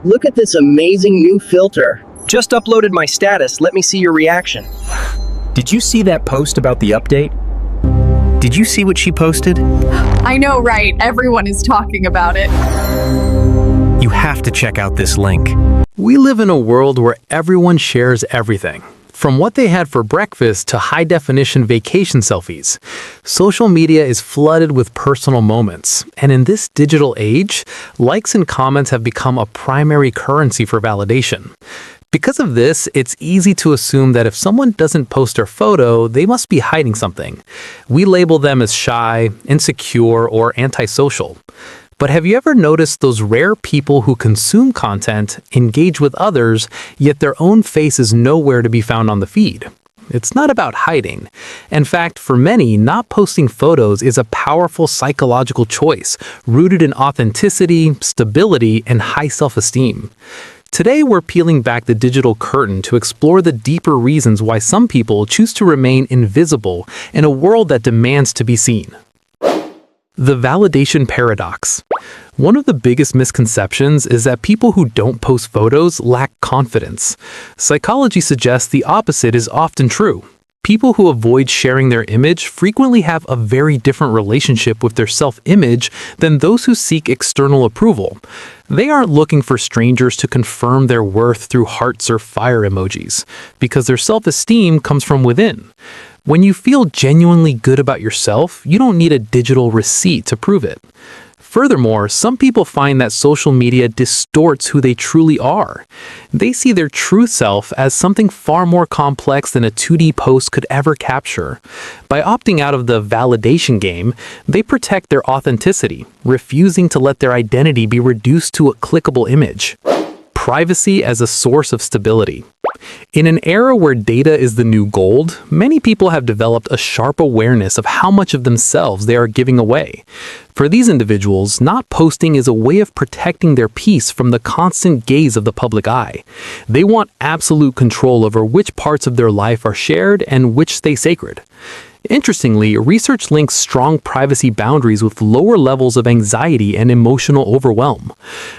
Look at this amazing new filter. Just uploaded my status, let me see your reaction. Did you see that post about the update? Did you see what she posted? I know, right? Everyone is talking about it. You have to check out this link. We live in a world where everyone shares everything. From what they had for breakfast to high-definition vacation selfies. Social media is flooded with personal moments, and in this digital age, likes and comments have become a primary currency for validation. Because of this, it's easy to assume that if someone doesn't post their photo, they must be hiding something. We label them as shy, insecure, or antisocial. But have you ever noticed those rare people who consume content, engage with others, yet their own face is nowhere to be found on the feed? It's not about hiding. In fact, for many, not posting photos is a powerful psychological choice, rooted in authenticity, stability, and high self-esteem. Today, we're peeling back the digital curtain to explore the deeper reasons why some people choose to remain invisible in a world that demands to be seen. The validation paradox. One of the biggest misconceptions is that people who don't post photos lack confidence. Psychology suggests the opposite is often true. People who avoid sharing their image frequently have a very different relationship with their self-image than those who seek external approval. They aren't looking for strangers to confirm their worth through hearts or fire emojis, because their self-esteem comes from within. When you feel genuinely good about yourself, you don't need a digital receipt to prove it. Furthermore, some people find that social media distorts who they truly are. They see their true self as something far more complex than a 2D post could ever capture. By opting out of the validation game, they protect their authenticity, refusing to let their identity be reduced to a clickable image. Privacy as a source of stability. In an era where data is the new gold, many people have developed a sharp awareness of how much of themselves they are giving away. For these individuals, not posting is a way of protecting their peace from the constant gaze of the public eye. They want absolute control over which parts of their life are shared and which stay sacred. Interestingly, research links strong privacy boundaries with lower levels of anxiety and emotional overwhelm.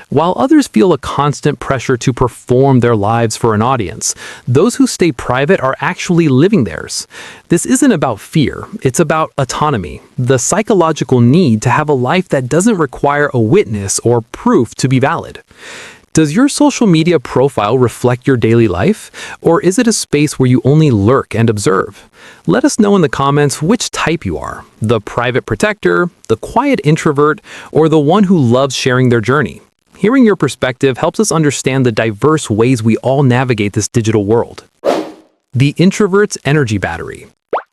While others feel a constant pressure to perform their lives for an audience, those who stay private are actually living theirs. This isn't about fear, it's about autonomy, the psychological need to have a life that doesn't require a witness or proof to be valid. Does your social media profile reflect your daily life, or is it a space where you only lurk and observe? Let us know in the comments which type you are, the private protector, the quiet introvert, or the one who loves sharing their journey. Hearing your perspective helps us understand the diverse ways we all navigate this digital world. The introvert's energy battery.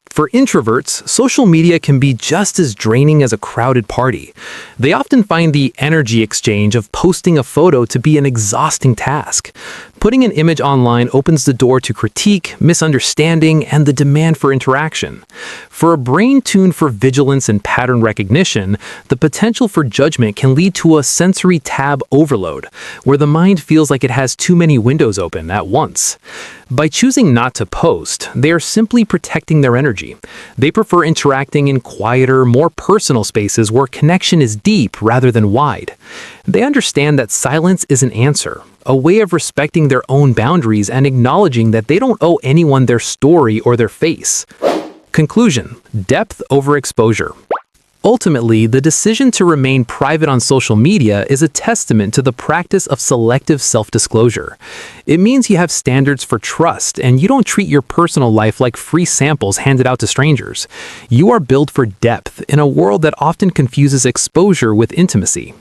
For introverts, social media can be just as draining as a crowded party. They often find the energy exchange of posting a photo to be an exhausting task. Putting an image online opens the door to critique, misunderstanding, and the demand for interaction. For a brain tuned for vigilance and pattern recognition, the potential for judgment can lead to a sensory tab overload, where the mind feels like it has too many windows open at once. By choosing not to post, they are simply protecting their energy. They prefer interacting in quieter, more personal spaces where connection is deep rather than wide. They understand that silence is an answer, a way of respecting their own boundaries and acknowledging that they don't owe anyone their story or their face. Conclusion: depth over exposure. Ultimately, the decision to remain private on social media is a testament to the practice of selective self-disclosure. It means you have standards for trust and you don't treat your personal life like free samples handed out to strangers. You are built for depth in a world that often confuses exposure with intimacy.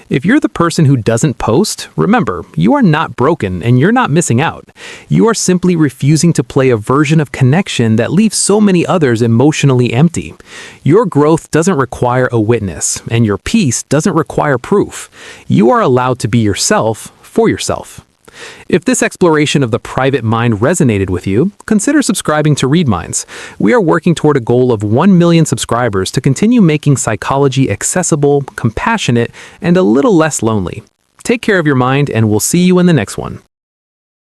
If you're the person who doesn't post, remember, you are not broken and you're not missing out. You are simply refusing to play a version of connection that leaves so many others emotionally empty. Your growth doesn't require a witness, and your peace doesn't require proof. You are allowed to be yourself for yourself. If this exploration of the private mind resonated with you, consider subscribing to Read Minds. We are working toward a goal of 1 million subscribers to continue making psychology accessible, compassionate, and a little less lonely. Take care of your mind, and we'll see you in the next one.